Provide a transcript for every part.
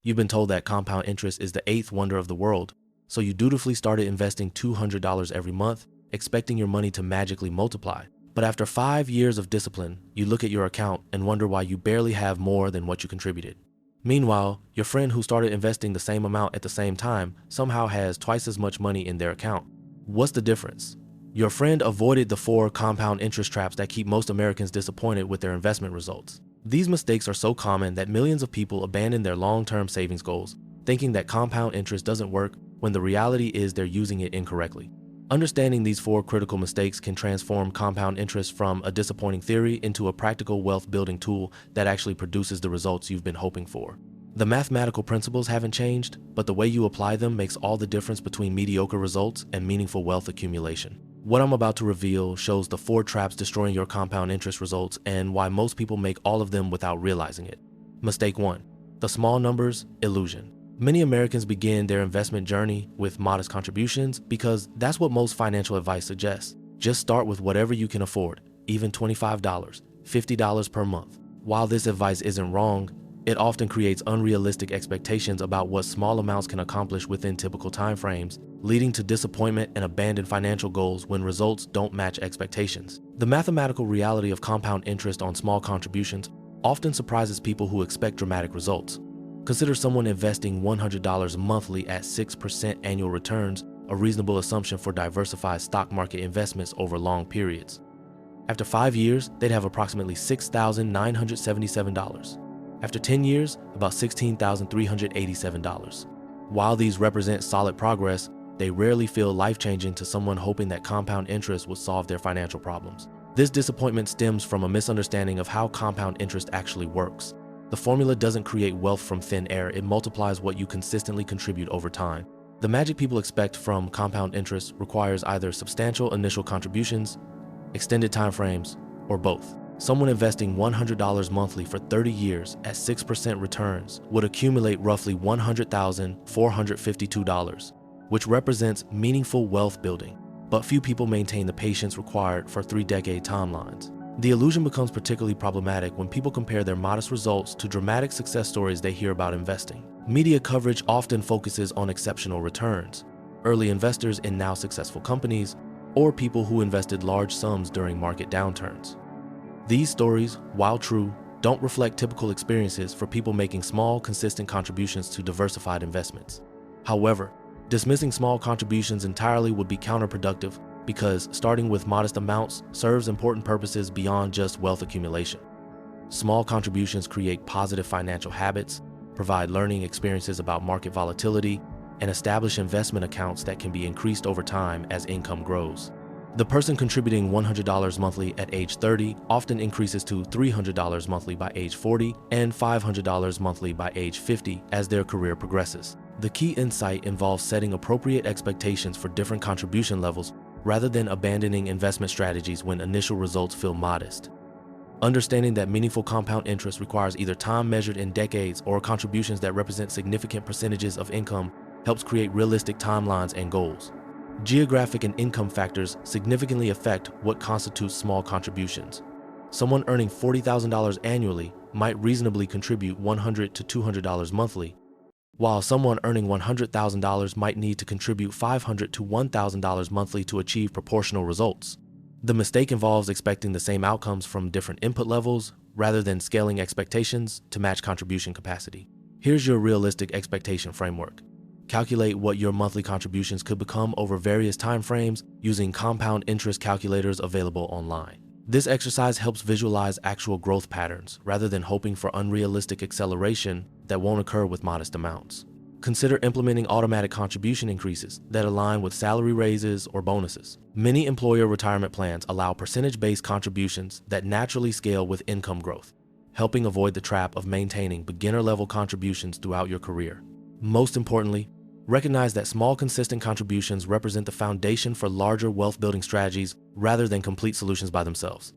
You've been told that compound interest is the eighth wonder of the world, so you dutifully started investing $200 every month, expecting your money to magically multiply. But after 5 years of discipline, you look at your account and wonder why you barely have more than what you contributed. Meanwhile, your friend who started investing the same amount at the same time somehow has twice as much money in their account. What's the difference? Your friend avoided the 4 compound interest traps that keep most Americans disappointed with their investment results. These mistakes are so common that millions of people abandon their long-term savings goals, thinking that compound interest doesn't work when the reality is they're using it incorrectly. Understanding these 4 critical mistakes can transform compound interest from a disappointing theory into a practical wealth-building tool that actually produces the results you've been hoping for. The mathematical principles haven't changed, but the way you apply them makes all the difference between mediocre results and meaningful wealth accumulation. What I'm about to reveal shows the 4 traps destroying your compound interest results and why most people make all of them without realizing it. Mistake 1. The small numbers illusion. Many Americans begin their investment journey with modest contributions because that's what most financial advice suggests. Just start with whatever you can afford, even $25, $50 per month. While this advice isn't wrong, it often creates unrealistic expectations about what small amounts can accomplish within typical timeframes, leading to disappointment and abandoned financial goals when results don't match expectations. The mathematical reality of compound interest on small contributions often surprises people who expect dramatic results. Consider someone investing $100 monthly at 6% annual returns, a reasonable assumption for diversified stock market investments over long periods. After 5 years, they'd have approximately $6,977. After 10 years, about $16,387. While these represent solid progress, they rarely feel life-changing to someone hoping that compound interest would solve their financial problems. This disappointment stems from a misunderstanding of how compound interest actually works. The formula doesn't create wealth from thin air, it multiplies what you consistently contribute over time. The magic people expect from compound interest requires either substantial initial contributions, extended time frames, or both. Someone investing $100 monthly for 30 years at 6% returns would accumulate roughly $100,452, which represents meaningful wealth building. But few people maintain the patience required for 3-decade timelines. The illusion becomes particularly problematic when people compare their modest results to dramatic success stories they hear about investing. Media coverage often focuses on exceptional returns, early investors in now successful companies, or people who invested large sums during market downturns. These stories, while true, don't reflect typical experiences for people making small, consistent contributions to diversified investments. However, dismissing small contributions entirely would be counterproductive because starting with modest amounts serves important purposes beyond just wealth accumulation. Small contributions create positive financial habits, provide learning experiences about market volatility, and establish investment accounts that can be increased over time as income grows. The person contributing $100 monthly at age 30 often increases to $300 monthly by age 40 and $500 monthly by age 50 as their career progresses. The key insight involves setting appropriate expectations for different contribution levels rather than abandoning investment strategies when initial results feel modest. Understanding that meaningful compound interest requires either time measured in decades or contributions that represent significant percentages of income helps create realistic timelines and goals. Geographic and income factors significantly affect what constitutes small contributions. Someone earning $40,000 annually might reasonably contribute $100 to $200 monthly, while someone earning $100,000 might need to contribute $500 to $1,000 monthly to achieve proportional results. The mistake involves expecting the same outcomes from different input levels rather than scaling expectations to match contribution capacity. Here's your realistic expectation framework. Calculate what your monthly contributions could become over various time frames using compound interest calculators available online. This exercise helps visualize actual growth patterns rather than hoping for unrealistic acceleration that won't occur with modest amounts. Consider implementing automatic contribution increases that align with salary raises or bonuses. Many employer retirement plans allow percentage-based contributions that naturally scale with income growth, helping avoid the trap of maintaining beginner-level contributions throughout your career. Most importantly, recognize that small, consistent contributions represent the foundation for larger wealth-building strategies rather than complete solutions by themselves.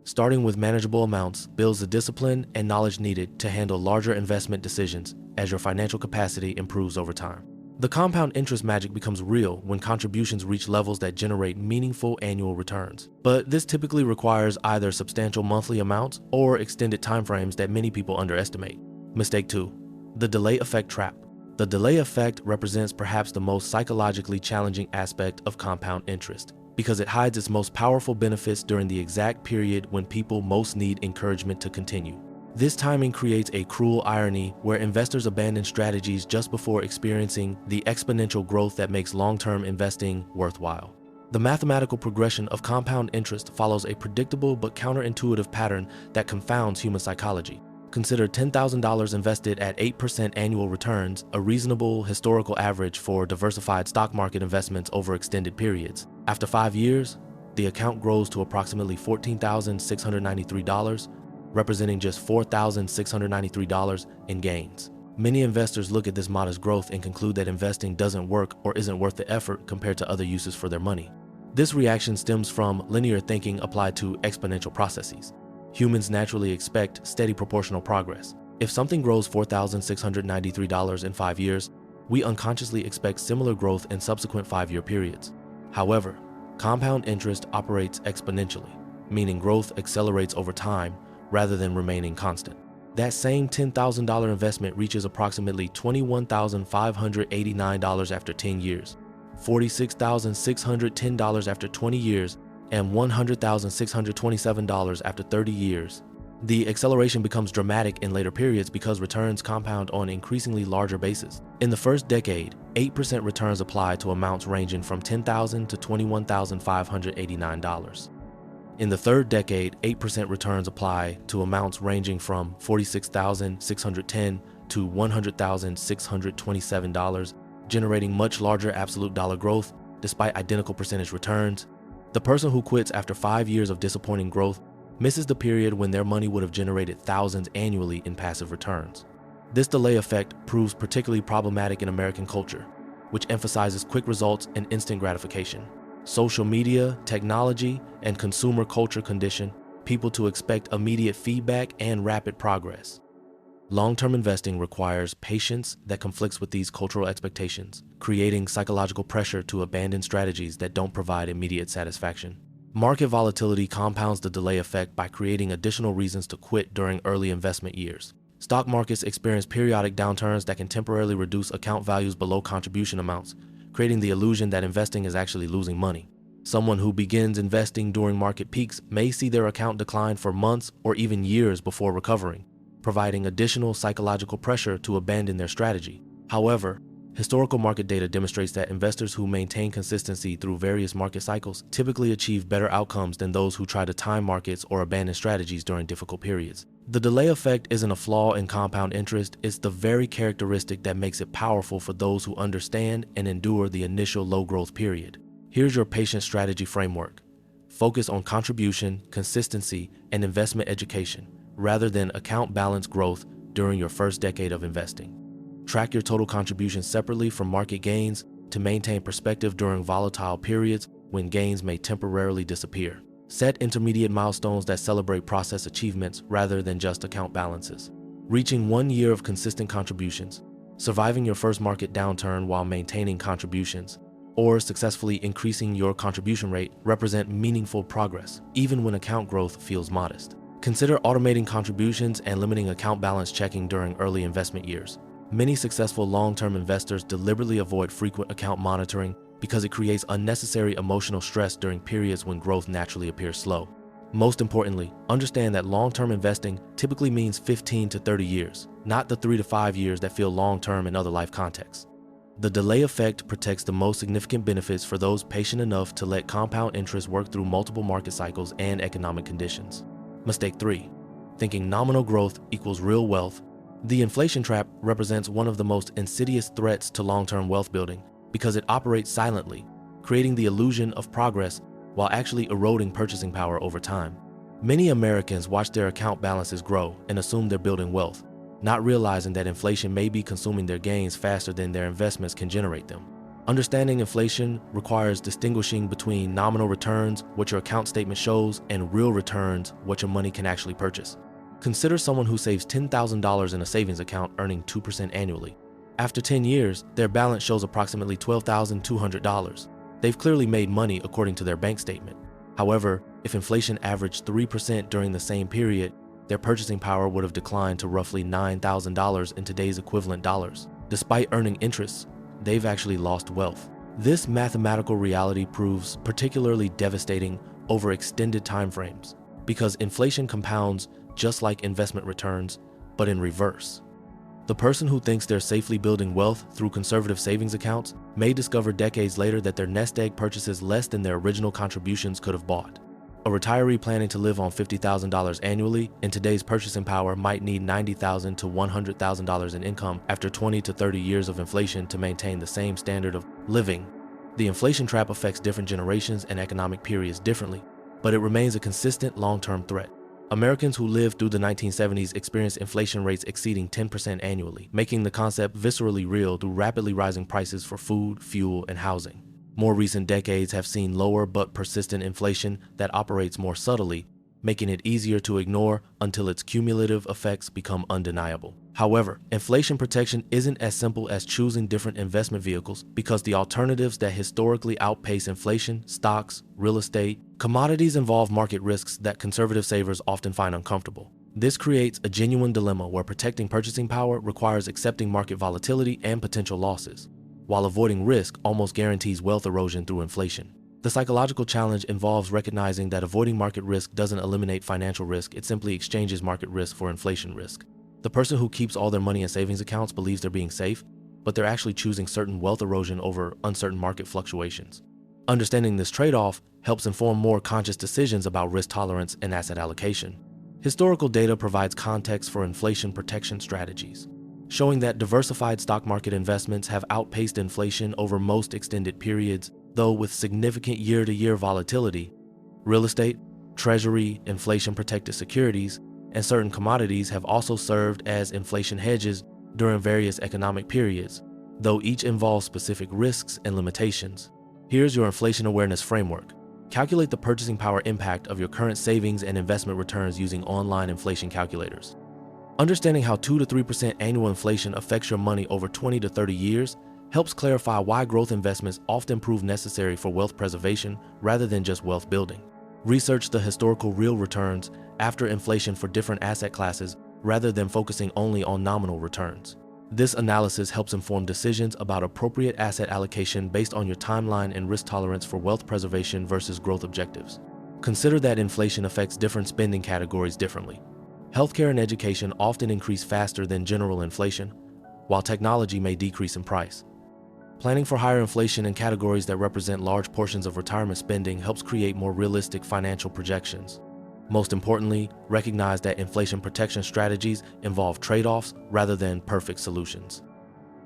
Starting with manageable amounts builds the discipline and knowledge needed to handle larger investment decisions as your financial capacity improves over time. The compound interest magic becomes real when contributions reach levels that generate meaningful annual returns. But this typically requires either substantial monthly amounts or extended timeframes that many people underestimate. Mistake 2. The delay effect trap. The delay effect represents perhaps the most psychologically challenging aspect of compound interest, because it hides its most powerful benefits during the exact period when people most need encouragement to continue. This timing creates a cruel irony where investors abandon strategies just before experiencing the exponential growth that makes long-term investing worthwhile. The mathematical progression of compound interest follows a predictable but counterintuitive pattern that confounds human psychology. Consider $10,000 invested at 8% annual returns, a reasonable historical average for diversified stock market investments over extended periods. After 5 years, the account grows to approximately $14,693, representing just $4,693 in gains. Many investors look at this modest growth and conclude that investing doesn't work or isn't worth the effort compared to other uses for their money. This reaction stems from linear thinking applied to exponential processes. Humans naturally expect steady proportional progress. If something grows $4,693 in 5 years, we unconsciously expect similar growth in subsequent 5-year periods. However, compound interest operates exponentially, meaning growth accelerates over time rather than remaining constant. That same $10,000 investment reaches approximately $21,589 after 10 years, $46,610 after 20 years, and $100,627 after 30 years. The acceleration becomes dramatic in later periods because returns compound on increasingly larger bases. In the first decade, 8% returns apply to amounts ranging from $10,000 to $21,589. In the third decade, 8% returns apply to amounts ranging from $46,610 to $100,627, generating much larger absolute dollar growth despite identical percentage returns. The person who quits after 5 years of disappointing growth misses the period when their money would have generated thousands annually in passive returns. This delay effect proves particularly problematic in American culture, which emphasizes quick results and instant gratification. Social media, technology, and consumer culture condition people to expect immediate feedback and rapid progress. Long-term investing requires patience that conflicts with these cultural expectations, creating psychological pressure to abandon strategies that don't provide immediate satisfaction. Market volatility compounds the delay effect by creating additional reasons to quit during early investment years. Stock markets experience periodic downturns that can temporarily reduce account values below contribution amounts, creating the illusion that investing is actually losing money. Someone who begins investing during market peaks may see their account decline for months or even years before recovering, providing additional psychological pressure to abandon their strategy. However, historical market data demonstrates that investors who maintain consistency through various market cycles typically achieve better outcomes than those who try to time markets or abandon strategies during difficult periods. The delay effect isn't a flaw in compound interest, it's the very characteristic that makes it powerful for those who understand and endure the initial low growth period. Here's your patient strategy framework. Focus on contribution, consistency, and investment education, rather than account balance growth during your first decade of investing. Track your total contributions separately from market gains to maintain perspective during volatile periods when gains may temporarily disappear. Set intermediate milestones that celebrate process achievements rather than just account balances. Reaching 1 year of consistent contributions, surviving your first market downturn while maintaining contributions, or successfully increasing your contribution rate represent meaningful progress, even when account growth feels modest. Consider automating contributions and limiting account balance checking during early investment years. Many successful long-term investors deliberately avoid frequent account monitoring because it creates unnecessary emotional stress during periods when growth naturally appears slow. Most importantly, understand that long-term investing typically means 15 to 30 years, not the 3 to 5 years that feel long-term in other life contexts. The delay effect protects the most significant benefits for those patient enough to let compound interest work through multiple market cycles and economic conditions. Mistake 3. Thinking nominal growth equals real wealth. The inflation trap represents one of the most insidious threats to long-term wealth building because it operates silently, creating the illusion of progress while actually eroding purchasing power over time. Many Americans watch their account balances grow and assume they're building wealth, not realizing that inflation may be consuming their gains faster than their investments can generate them. Understanding inflation requires distinguishing between nominal returns, what your account statement shows, and real returns, what your money can actually purchase. Consider someone who saves $10,000 in a savings account earning 2% annually. After 10 years, their balance shows approximately $12,200. They've clearly made money according to their bank statement. However, if inflation averaged 3% during the same period, their purchasing power would have declined to roughly $9,000 in today's equivalent dollars. Despite earning interest, they've actually lost wealth. This mathematical reality proves particularly devastating over extended timeframes because inflation compounds just like investment returns, but in reverse. The person who thinks they're safely building wealth through conservative savings accounts may discover decades later that their nest egg purchases less than their original contributions could have bought. A retiree planning to live on $50,000 annually in today's purchasing power might need $90,000 to $100,000 in income after 20 to 30 years of inflation to maintain the same standard of living. The inflation trap affects different generations and economic periods differently, but it remains a consistent long-term threat. Americans who lived through the 1970s experienced inflation rates exceeding 10% annually, making the concept viscerally real through rapidly rising prices for food, fuel, and housing. More recent decades have seen lower but persistent inflation that operates more subtly, making it easier to ignore until its cumulative effects become undeniable. However, inflation protection isn't as simple as choosing different investment vehicles because the alternatives that historically outpace inflation, stocks, real estate, commodities, involve market risks that conservative savers often find uncomfortable. This creates a genuine dilemma where protecting purchasing power requires accepting market volatility and potential losses, while avoiding risk almost guarantees wealth erosion through inflation. The psychological challenge involves recognizing that avoiding market risk doesn't eliminate financial risk, it simply exchanges market risk for inflation risk. The person who keeps all their money in savings accounts believes they're being safe, but they're actually choosing certain wealth erosion over uncertain market fluctuations. Understanding this trade-off helps inform more conscious decisions about risk tolerance and asset allocation. Historical data provides context for inflation protection strategies, showing that diversified stock market investments have outpaced inflation over most extended periods, though with significant year-to-year volatility. Real estate, treasury, inflation-protected securities, and certain commodities have also served as inflation hedges during various economic periods, though each involves specific risks and limitations. Here's your inflation awareness framework. Calculate the purchasing power impact of your current savings and investment returns using online inflation calculators. Understanding how 2 to 3% annual inflation affects your money over 20 to 30 years helps clarify why growth investments often prove necessary for wealth preservation rather than just wealth building. Research the historical real returns after inflation for different asset classes rather than focusing only on nominal returns. This analysis helps inform decisions about appropriate asset allocation based on your timeline and risk tolerance for wealth preservation versus growth objectives. Consider that inflation affects different spending categories differently. Healthcare and education often increase faster than general inflation, while technology may decrease in price. Planning for higher inflation in categories that represent large portions of retirement spending helps create more realistic financial projections. Most importantly, recognize that inflation protection strategies involve trade-offs rather than perfect solutions.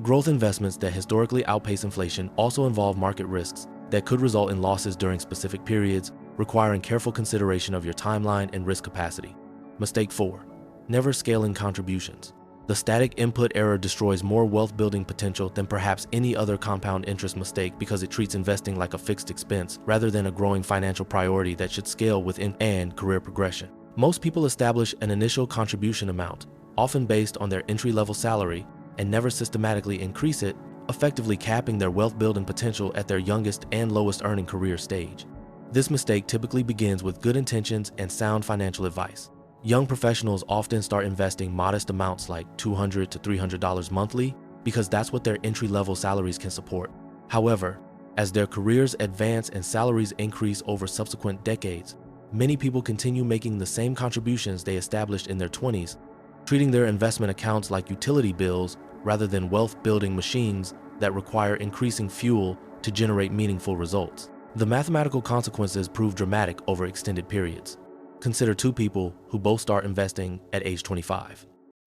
Growth investments that historically outpace inflation also involve market risks that could result in losses during specific periods, requiring careful consideration of your timeline and risk capacity. Mistake 4. Never scaling contributions. The static input error destroys more wealth building potential than perhaps any other compound interest mistake because it treats investing like a fixed expense rather than a growing financial priority that should scale with and career progression. Most people establish an initial contribution amount, often based on their entry-level salary, and never systematically increase it, effectively capping their wealth building potential at their youngest and lowest earning career stage. This mistake typically begins with good intentions and sound financial advice. Young professionals often start investing modest amounts like $200 to $300 monthly because that's what their entry-level salaries can support. However, as their careers advance and salaries increase over subsequent decades, many people continue making the same contributions they established in their 20s, treating their investment accounts like utility bills rather than wealth-building machines that require increasing fuel to generate meaningful results. The mathematical consequences prove dramatic over extended periods. Consider two people who both start investing at age 25.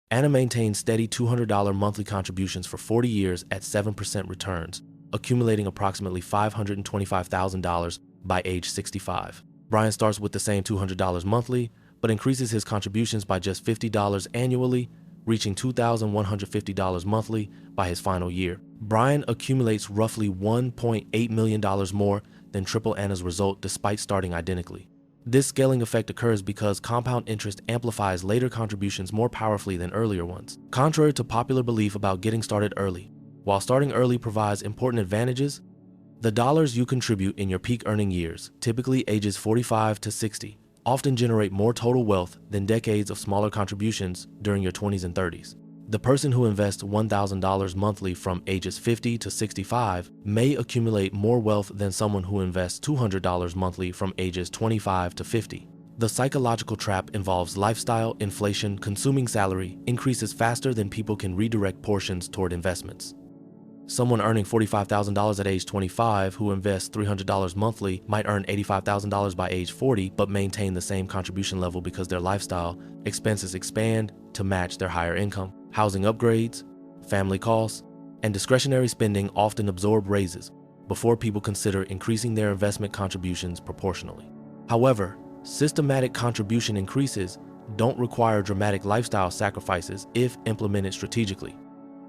Anna maintains steady $200 monthly contributions for 40 years at 7% returns, accumulating approximately $525,000 by age 65. Brian starts with the same $200 monthly, but increases his contributions by just $50 annually, reaching $2,150 monthly by his final year. Brian accumulates roughly $1.8 million more than triple Anna's result despite starting identically. This scaling effect occurs because compound interest amplifies later contributions more powerfully than earlier ones. Contrary to popular belief about getting started early, while starting early provides important advantages, the dollars you contribute in your peak earning years, typically ages 45 to 60, often generate more total wealth than decades of smaller contributions during your 20s and 30s. The person who invests $1,000 monthly from ages 50 to 65 may accumulate more wealth than someone who invests $200 monthly from ages 25 to 50. The psychological trap involves lifestyle, inflation, consuming salary increases faster than people can redirect portions toward investments. Someone earning $45,000 at age 25 who invests $300 monthly might earn $85,000 by age 40 but maintain the same contribution level because their lifestyle expenses expand to match their higher income. Housing upgrades, family costs, and discretionary spending often absorb raises before people consider increasing their investment contributions proportionally. However, systematic contribution increases don't require dramatic lifestyle sacrifices if implemented strategically.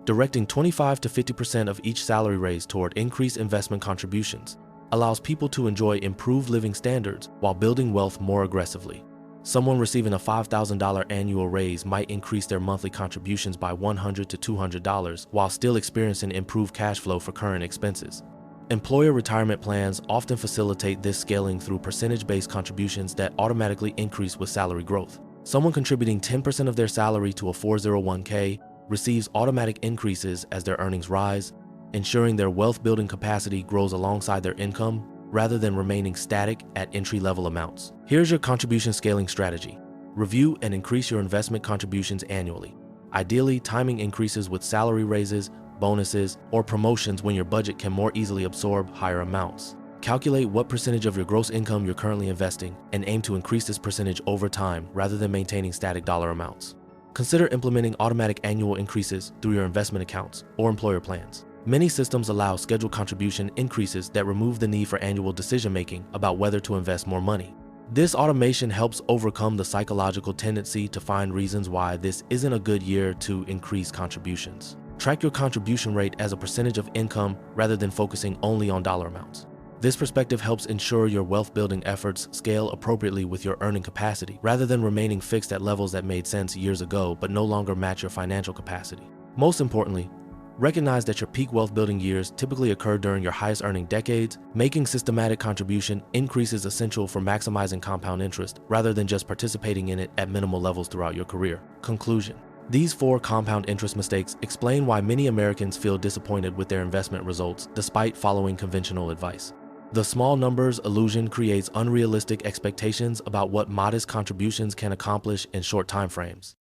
Directing 25 to 50% of each salary raise toward increased investment contributions allows people to enjoy improved living standards while building wealth more aggressively. Someone receiving a $5,000 annual raise might increase their monthly contributions by $100 to $200 while still experiencing improved cash flow for current expenses. Employer retirement plans often facilitate this scaling through percentage-based contributions that automatically increase with salary growth. Someone contributing 10% of their salary to a 401k receives automatic increases as their earnings rise, ensuring their wealth-building capacity grows alongside their income rather than remaining static at entry-level amounts. Here's your contribution scaling strategy. Review and increase your investment contributions annually. Ideally, timing increases with salary raises, bonuses, or promotions when your budget can more easily absorb higher amounts. Calculate what percentage of your gross income you're currently investing and aim to increase this percentage over time rather than maintaining static dollar amounts. Consider implementing automatic annual increases through your investment accounts or employer plans. Many systems allow scheduled contribution increases that remove the need for annual decision-making about whether to invest more money. This automation helps overcome the psychological tendency to find reasons why this isn't a good year to increase contributions. Track your contribution rate as a percentage of income rather than focusing only on dollar amounts. This perspective helps ensure your wealth-building efforts scale appropriately with your earning capacity, rather than remaining fixed at levels that made sense years ago but no longer match your financial capacity. Most importantly, recognize that your peak wealth-building years typically occur during your highest-earning decades. Making systematic contribution increases essential for maximizing compound interest, rather than just participating in it at minimal levels throughout your career. Conclusion. These 4 compound interest mistakes explain why many Americans feel disappointed with their investment results despite following conventional advice. The small numbers illusion creates unrealistic expectations about what modest contributions can accomplish in short time frames.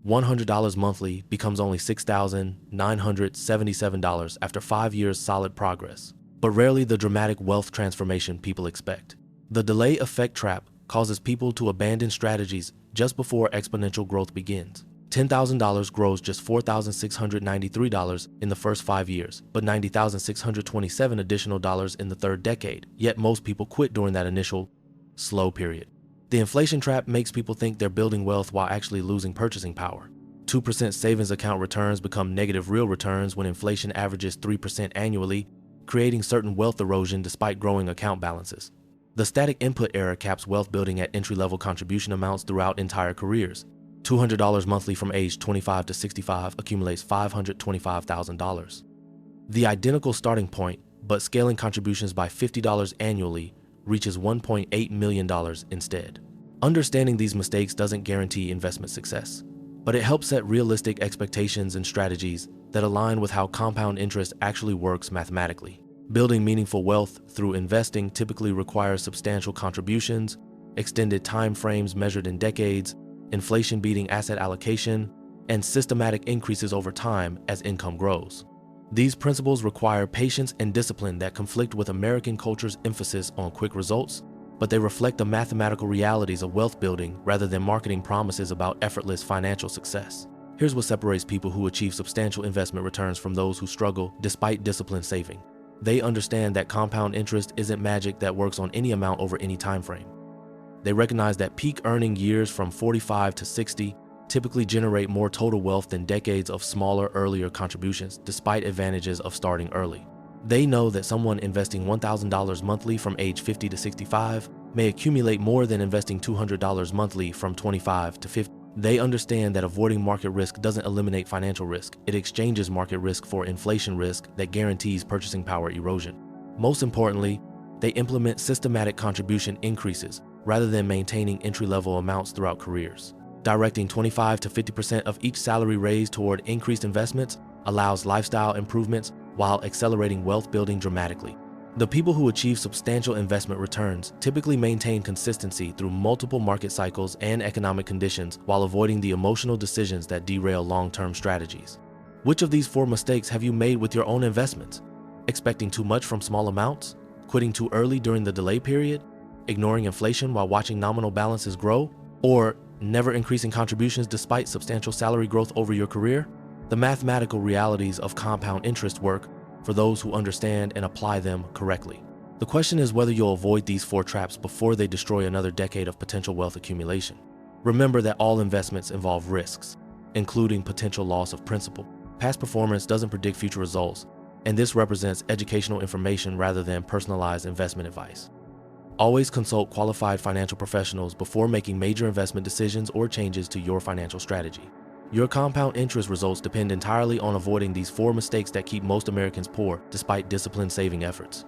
$100 monthly becomes only $6,977 after 5 years solid progress, but rarely the dramatic wealth transformation people expect. The delay effect trap causes people to abandon strategies just before exponential growth begins. $10,000 grows just $4,693 in the first 5 years, but $90,627 additional dollars in the third decade, yet most people quit during that initial slow period. The inflation trap makes people think they're building wealth while actually losing purchasing power. 2% savings account returns become negative real returns when inflation averages 3% annually, creating certain wealth erosion despite growing account balances. The static input error caps wealth building at entry-level contribution amounts throughout entire careers. $200 monthly from age 25 to 65 accumulates $525,000. The identical starting point, but scaling contributions by $50 annually, reaches $1.8 million instead. Understanding these mistakes doesn't guarantee investment success, but it helps set realistic expectations and strategies that align with how compound interest actually works mathematically. Building meaningful wealth through investing typically requires substantial contributions, extended time frames measured in decades, inflation-beating asset allocation, and systematic increases over time as income grows. These principles require patience and discipline that conflict with American culture's emphasis on quick results, but they reflect the mathematical realities of wealth building rather than marketing promises about effortless financial success. Here's what separates people who achieve substantial investment returns from those who struggle despite disciplined saving. They understand that compound interest isn't magic that works on any amount over any time frame. They recognize that peak earning years from 45 to 60 typically generate more total wealth than decades of smaller, earlier contributions, despite advantages of starting early. They know that someone investing $1,000 monthly from age 50 to 65 may accumulate more than investing $200 monthly from 25 to 50. They understand that avoiding market risk doesn't eliminate financial risk. It exchanges market risk for inflation risk that guarantees purchasing power erosion. Most importantly, they implement systematic contribution increases, rather than maintaining entry-level amounts throughout careers. Directing 25 to 50% of each salary raise toward increased investments allows lifestyle improvements while accelerating wealth building dramatically. The people who achieve substantial investment returns typically maintain consistency through multiple market cycles and economic conditions while avoiding the emotional decisions that derail long-term strategies. Which of these 4 mistakes have you made with your own investments? Expecting too much from small amounts? Quitting too early during the delay period? Ignoring inflation while watching nominal balances grow? Or never increasing contributions despite substantial salary growth over your career? The mathematical realities of compound interest work for those who understand and apply them correctly. The question is whether you'll avoid these 4 traps before they destroy another decade of potential wealth accumulation. Remember that all investments involve risks, including potential loss of principal. Past performance doesn't predict future results, and this represents educational information rather than personalized investment advice. Always consult qualified financial professionals before making major investment decisions or changes to your financial strategy. Your compound interest results depend entirely on avoiding these 4 mistakes that keep most Americans poor despite disciplined saving efforts.